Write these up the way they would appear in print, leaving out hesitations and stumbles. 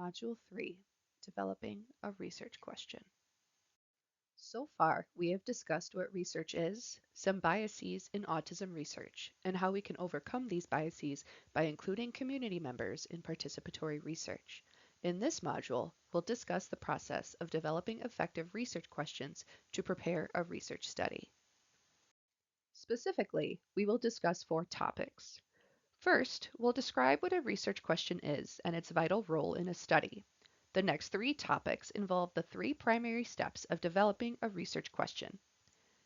Module 3, Developing a Research Question. So far, we have discussed what research is, some biases in autism research, and how we can overcome these biases by including community members in participatory research. In this module, we'll discuss the process of developing effective research questions to prepare a research study. Specifically, we will discuss 4 topics. First, we'll describe what a research question is and its vital role in a study. The next 3 topics involve the 3 primary steps of developing a research question.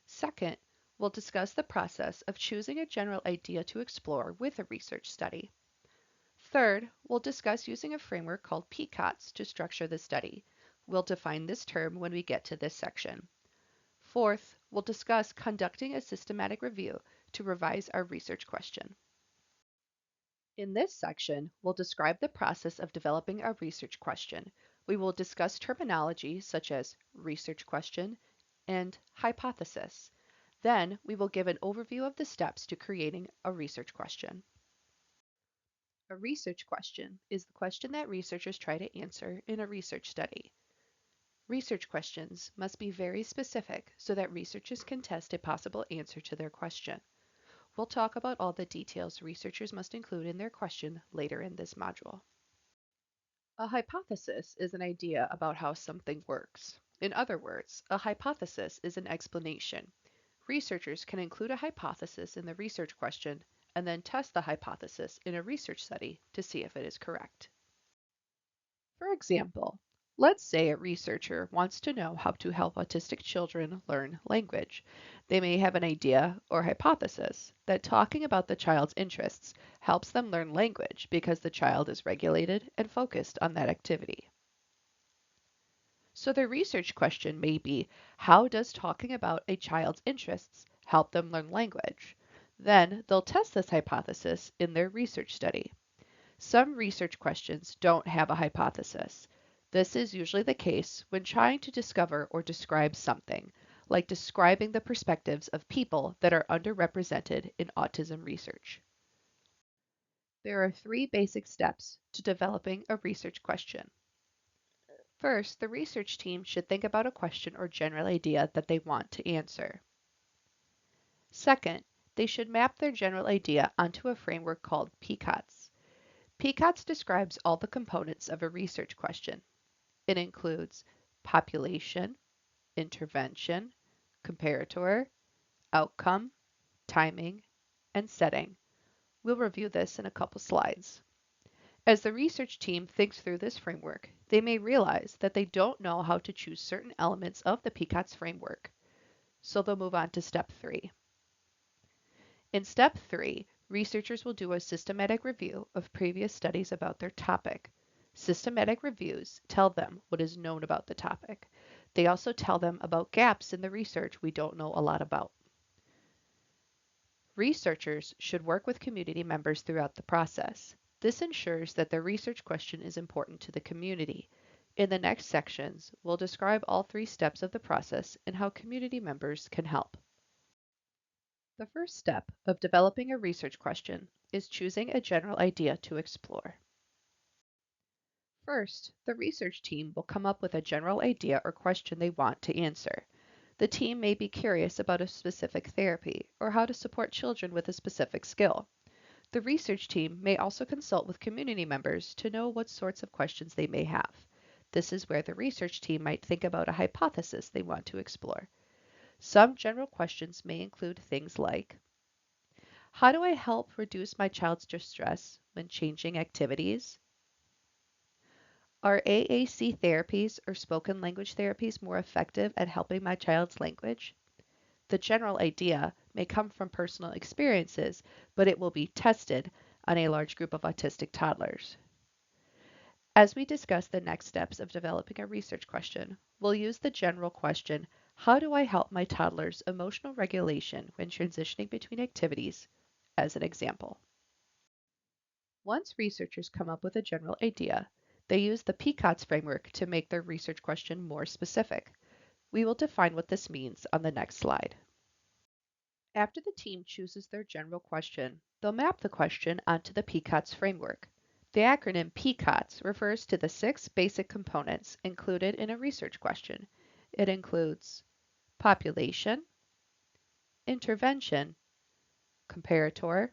Second, we'll discuss the process of choosing a general idea to explore with a research study. Third, we'll discuss using a framework called PICOTS to structure the study. We'll define this term when we get to this section. Fourth, we'll discuss conducting a systematic review to revise our research question. In this section, we'll describe the process of developing a research question. We will discuss terminology such as research question and hypothesis. Then, we will give an overview of the steps to creating a research question. A research question is the question that researchers try to answer in a research study. Research questions must be very specific so that researchers can test a possible answer to their question. We'll talk about all the details researchers must include in their question later in this module. A hypothesis is an idea about how something works. In other words, a hypothesis is an explanation. Researchers can include a hypothesis in the research question and then test the hypothesis in a research study to see if it is correct. For example, let's say a researcher wants to know how to help autistic children learn language. They may have an idea or hypothesis that talking about the child's interests helps them learn language because the child is regulated and focused on that activity. So the research question may be, how does talking about a child's interests help them learn language? Then they'll test this hypothesis in their research study. Some research questions don't have a hypothesis. This is usually the case when trying to discover or describe something, like describing the perspectives of people that are underrepresented in autism research. There are 3 basic steps to developing a research question. First, the research team should think about a question or general idea that they want to answer. Second, they should map their general idea onto a framework called PICOTS. PICOTS describes all the components of a research question. It includes population, intervention, comparator, outcome, timing, and setting. We'll review this in a couple slides. As the research team thinks through this framework, they may realize that they don't know how to choose certain elements of the PICOTS framework, so they'll move on to step 3. In step 3, researchers will do a systematic review of previous studies about their topic. Systematic reviews tell them what is known about the topic. They also tell them about gaps in the research we don't know a lot about. Researchers should work with community members throughout the process. This ensures that the research question is important to the community. In the next sections, we'll describe all 3 steps of the process and how community members can help. The first step of developing a research question is choosing a general idea to explore. First, the research team will come up with a general idea or question they want to answer. The team may be curious about a specific therapy or how to support children with a specific skill. The research team may also consult with community members to know what sorts of questions they may have. This is where the research team might think about a hypothesis they want to explore. Some general questions may include things like, how do I help reduce my child's distress when changing activities? Are AAC therapies or spoken language therapies more effective at helping my child's language? The general idea may come from personal experiences, but it will be tested on a large group of autistic toddlers. As we discuss the next steps of developing a research question, we'll use the general question, how do I help my toddler's emotional regulation when transitioning between activities, as an example. Once researchers come up with a general idea, they use the PICOTS framework to make their research question more specific. We will define what this means on the next slide. After the team chooses their general question, they'll map the question onto the PICOTS framework. The acronym PICOTS refers to the 6 basic components included in a research question. It includes population, intervention, comparator,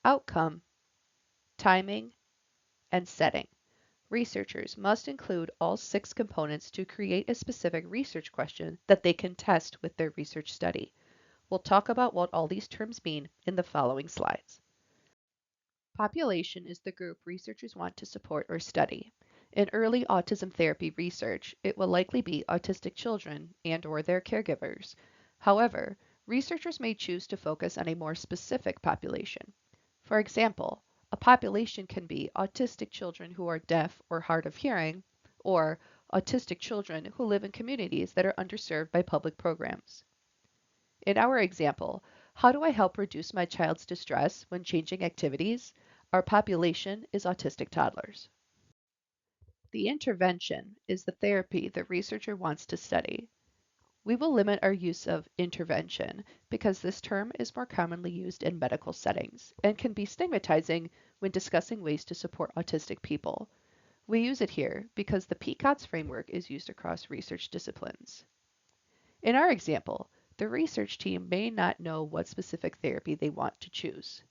outcome, timing, and setting. Researchers must include all 6 components to create a specific research question that they can test with their research study. We'll talk about what all these terms mean in the following slides. Population is the group researchers want to support or study. In early autism therapy research, it will likely be autistic children and/or their caregivers. However, researchers may choose to focus on a more specific population. For example, a population can be autistic children who are deaf or hard of hearing, or autistic children who live in communities that are underserved by public programs. In our example, how do I help reduce my child's distress when changing activities? Our population is autistic toddlers. The intervention is the therapy the researcher wants to study. We will limit our use of intervention because this term is more commonly used in medical settings and can be stigmatizing when discussing ways to support autistic people. We use it here because the PICOTS framework is used across research disciplines. In our example, the research team may not know what specific therapy they want to choose,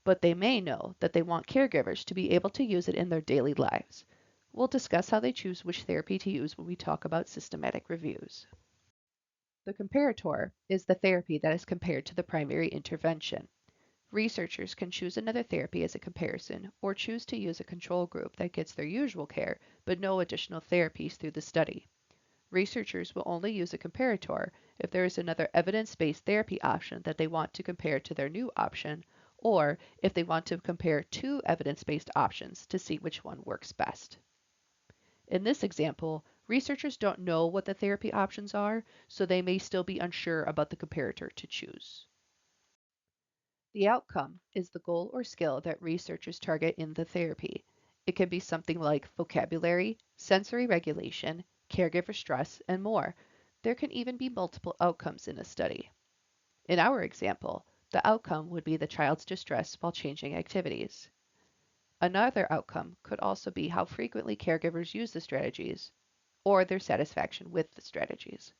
but they may know that they want caregivers to be able to use it in their daily lives. We'll discuss how they choose which therapy to use when we talk about systematic reviews. The comparator is the therapy that is compared to the primary intervention. Researchers can choose another therapy as a comparison or choose to use a control group that gets their usual care but no additional therapies through the study. Researchers will only use a comparator if there is another evidence-based therapy option that they want to compare to their new option, or if they want to compare 2 evidence-based options to see which one works best. In this example, researchers don't know what the therapy options are, so they may still be unsure about the comparator to choose. The outcome is the goal or skill that researchers target in the therapy. It can be something like vocabulary, sensory regulation, caregiver stress, and more. There can even be multiple outcomes in a study. In our example, the outcome would be the child's distress while changing activities. Another outcome could also be how frequently caregivers use the strategies, or their satisfaction with the strategies.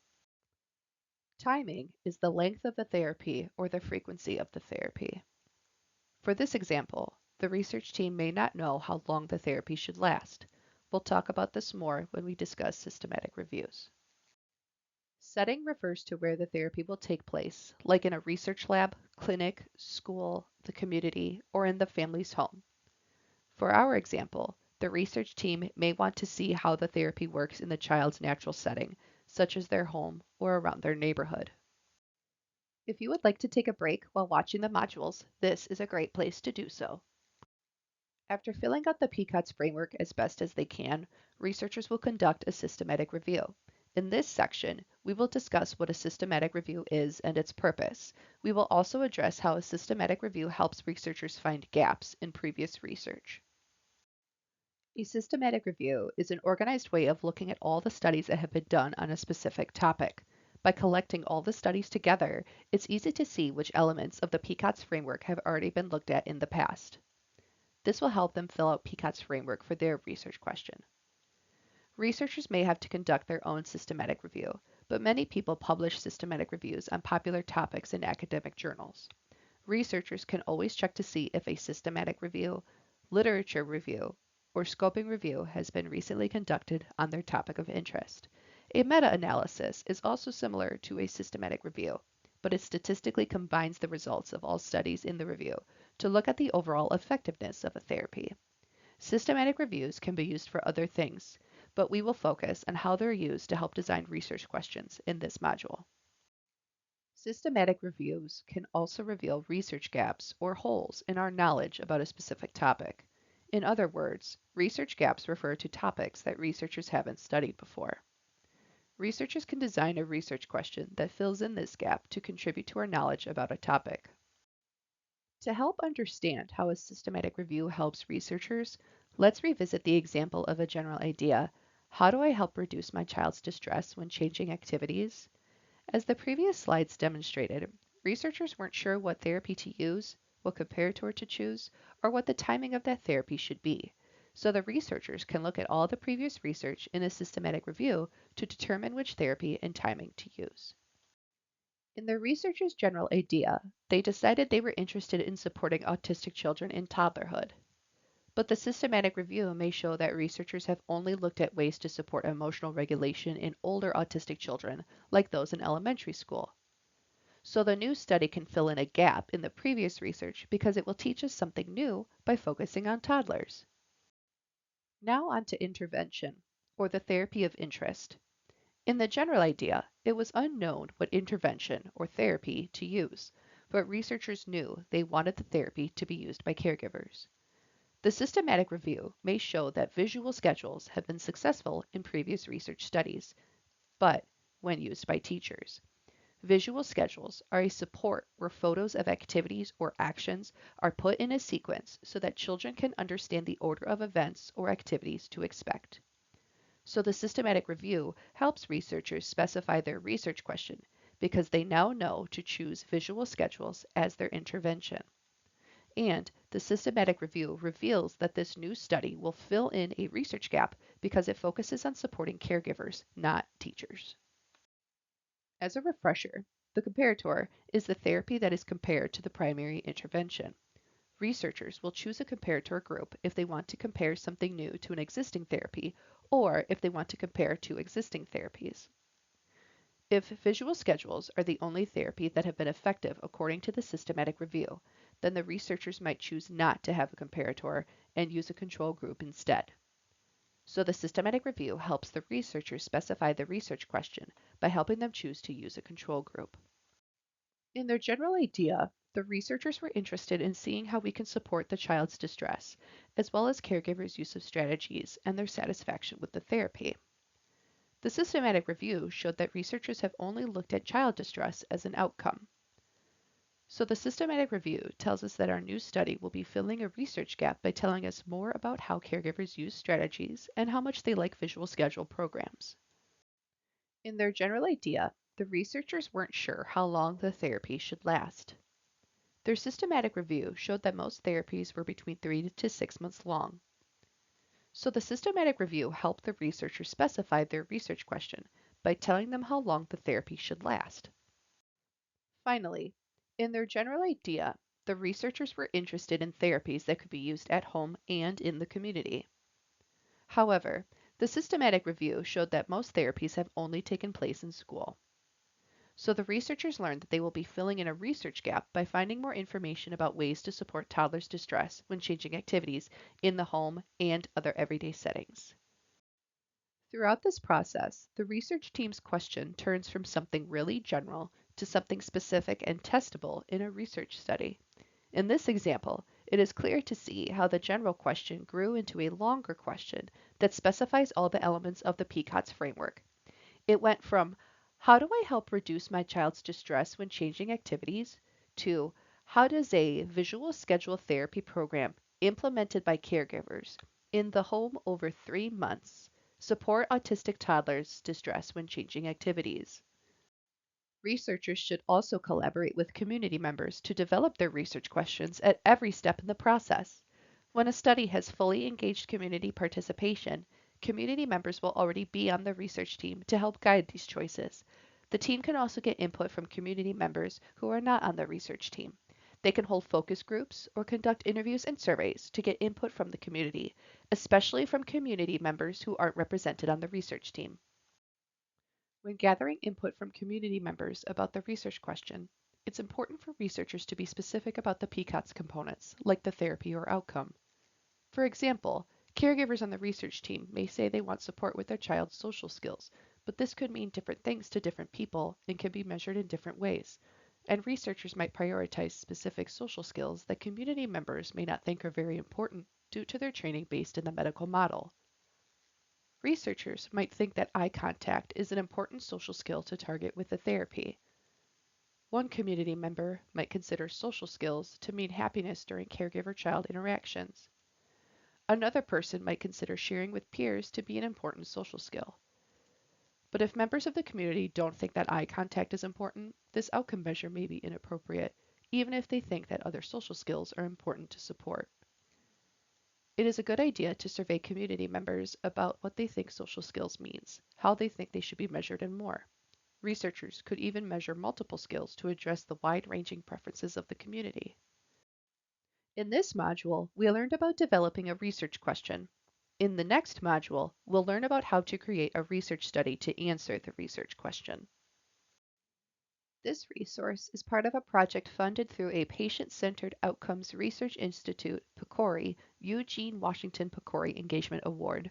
Timing is the length of the therapy or the frequency of the therapy. For this example, the research team may not know how long the therapy should last. We'll talk about this more when we discuss systematic reviews. Setting refers to where the therapy will take place, like in a research lab, clinic, school, the community, or in the family's home. For our example, the research team may want to see how the therapy works in the child's natural setting, such as their home or around their neighborhood. If you would like to take a break while watching the modules, this is a great place to do so. After filling out the PICOTS framework as best as they can, researchers will conduct a systematic review. In this section, we will discuss what a systematic review is and its purpose. We will also address how a systematic review helps researchers find gaps in previous research. A systematic review is an organized way of looking at all the studies that have been done on a specific topic. By collecting all the studies together, it's easy to see which elements of the PICOTS framework have already been looked at in the past. This will help them fill out PICOTS framework for their research question. Researchers may have to conduct their own systematic review, but many people publish systematic reviews on popular topics in academic journals. Researchers can always check to see if a systematic review, literature review, or scoping review has been recently conducted on their topic of interest. A meta-analysis is also similar to a systematic review, but it statistically combines the results of all studies in the review to look at the overall effectiveness of a therapy. Systematic reviews can be used for other things, but we will focus on how they're used to help design research questions in this module. Systematic reviews can also reveal research gaps or holes in our knowledge about a specific topic. In other words, research gaps refer to topics that researchers haven't studied before. Researchers can design a research question that fills in this gap to contribute to our knowledge about a topic. To help understand how a systematic review helps researchers, let's revisit the example of a general idea. How do I help reduce my child's distress when changing activities? As the previous slides demonstrated, researchers weren't sure what therapy to use, what comparator to choose, or what the timing of that therapy should be. So the researchers can look at all the previous research in a systematic review to determine which therapy and timing to use. In their researchers' general idea, they decided they were interested in supporting autistic children in toddlerhood. But the systematic review may show that researchers have only looked at ways to support emotional regulation in older autistic children, like those in elementary school. So the new study can fill in a gap in the previous research because it will teach us something new by focusing on toddlers. Now on to intervention, or the therapy of interest. In the general idea, it was unknown what intervention or therapy to use, but researchers knew they wanted the therapy to be used by caregivers. The systematic review may show that visual schedules have been successful in previous research studies, but when used by teachers. Visual schedules are a support where photos of activities or actions are put in a sequence so that children can understand the order of events or activities to expect. So the systematic review helps researchers specify their research question because they now know to choose visual schedules as their intervention. And the systematic review reveals that this new study will fill in a research gap because it focuses on supporting caregivers, not teachers. As a refresher, the comparator is the therapy that is compared to the primary intervention. Researchers will choose a comparator group if they want to compare something new to an existing therapy or if they want to compare two existing therapies. If visual schedules are the only therapy that have been effective according to the systematic review, then the researchers might choose not to have a comparator and use a control group instead. So the systematic review helps the researchers specify the research question by helping them choose to use a control group. In their general idea, the researchers were interested in seeing how we can support the child's distress, as well as caregivers' use of strategies and their satisfaction with the therapy. The systematic review showed that researchers have only looked at child distress as an outcome. So the systematic review tells us that our new study will be filling a research gap by telling us more about how caregivers use strategies and how much they like visual schedule programs. In their general idea, the researchers weren't sure how long the therapy should last. Their systematic review showed that most therapies were between 3 to 6 months long. So the systematic review helped the researchers specify their research question by telling them how long the therapy should last. Finally, in their general idea, the researchers were interested in therapies that could be used at home and in the community. However, the systematic review showed that most therapies have only taken place in school. So the researchers learned that they will be filling in a research gap by finding more information about ways to support toddlers' distress when changing activities in the home and other everyday settings. Throughout this process, the research team's question turns from something really general to something specific and testable in a research study. In this example, it is clear to see how the general question grew into a longer question that specifies all the elements of the PICOTS framework. It went from, how do I help reduce my child's distress when changing activities, to how does a visual schedule therapy program implemented by caregivers in the home over 3 months support autistic toddlers' distress when changing activities. Researchers should also collaborate with community members to develop their research questions at every step in the process. When a study has fully engaged community participation, community members will already be on the research team to help guide these choices. The team can also get input from community members who are not on the research team. They can hold focus groups or conduct interviews and surveys to get input from the community, especially from community members who aren't represented on the research team. When gathering input from community members about the research question, it's important for researchers to be specific about the PCOTS components, like the therapy or outcome. For example, caregivers on the research team may say they want support with their child's social skills, but this could mean different things to different people and can be measured in different ways. And researchers might prioritize specific social skills that community members may not think are very important due to their training based in the medical model. Researchers might think that eye contact is an important social skill to target with the therapy. One community member might consider social skills to mean happiness during caregiver-child interactions. Another person might consider sharing with peers to be an important social skill. But if members of the community don't think that eye contact is important, this outcome measure may be inappropriate, even if they think that other social skills are important to support. It is a good idea to survey community members about what they think social skills means, how they think they should be measured, and more. Researchers could even measure multiple skills to address the wide-ranging preferences of the community. In this module, we learned about developing a research question. In the next module, we'll learn about how to create a research study to answer the research question. This resource is part of a project funded through a Patient-Centered Outcomes Research Institute PCORI Eugene Washington PCORI Engagement Award.